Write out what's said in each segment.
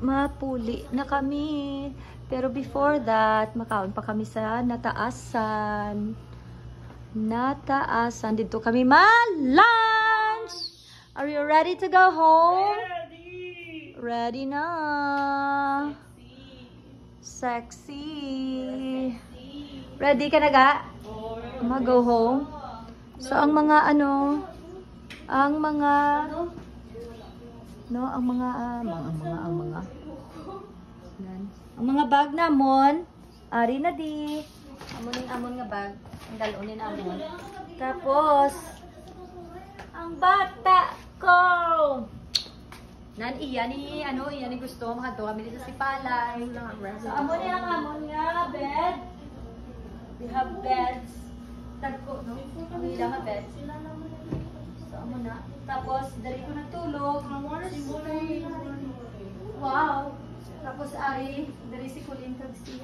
Mapuli na kami. Pero before that, makaon pa kami sa Nataasan. Nataasan. Dito kami ma-lunch! Are you ready to go home? Ready! Ready na. Sexy. Ready ka na ga? Mag-go home? So, ang mga ano, ang mga yan. Ang mga bag namon, ari na di. Amon nga bag. Ang dalunin amon. Tapos, ang bata ko. Nan iya ni gusto makadto kami dito si Palay. So, amon nga bed. We have beds. Tagko, no? Ang ilang nga beds. So, amon na. Tapos, dali ko nagtulog. Wow! Tapos, ari, dali si Kulintag si,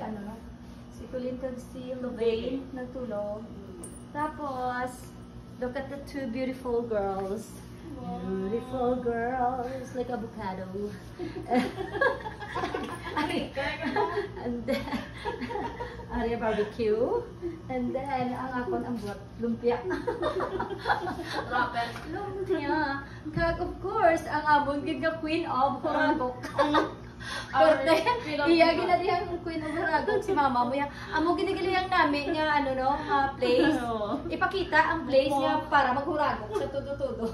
si Kulintag si Louvain nagtulog. Tapos, look at the two beautiful girls. Beautiful girls, like avocado. And then, ari barbecue. And then, ang akon ang buhat, lumpia. Lumpia. Kag, of course, ang amon giga queen of Horagok. Korte, iya ginadiyang queen of Horagok si mama mo. Amo ginigilayang namin nga, place. Ipakita ang place niya para maghuragok sa tudo-tudo.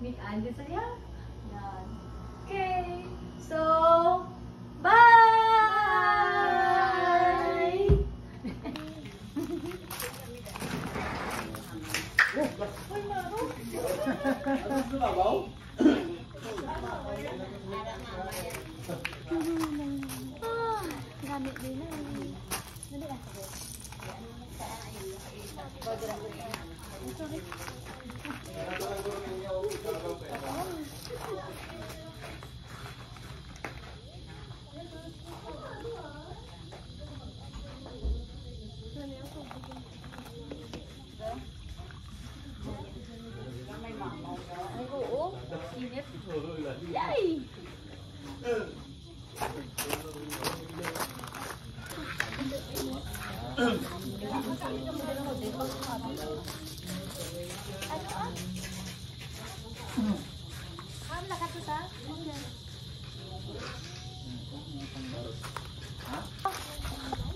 Mian din saya. Yan. Okay. So, bye! Gamit din na. Dali ah. Ay, oo. Init. Yay!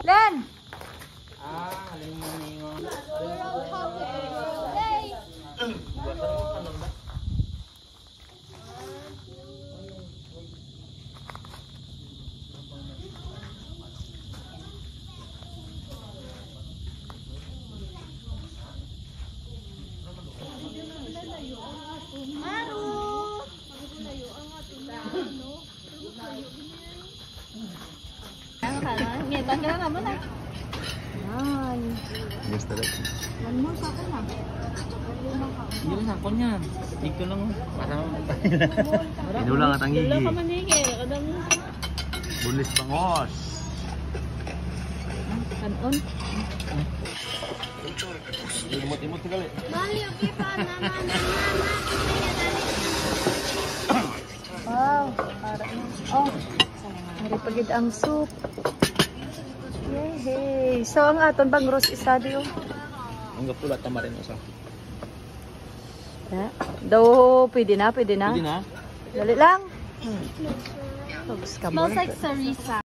Len! Alin mo ningo. Ngitan ka na naman ah. Yan. Yes, talaga. Yan mo sa akin ah. Hindi na sakon yan. Dito lang. Para Inulang at ang gigi. Wala ka manigil. Bulis bangos. Kanon. Imot-imot sekali. Wow. Para oh. Maripagid ang soup. Yay! So, ang aton bang rose estadio? Ang gapula tamarin usa. Daw, pwede na. Pwede na. Dali lang. Smells like sarisa.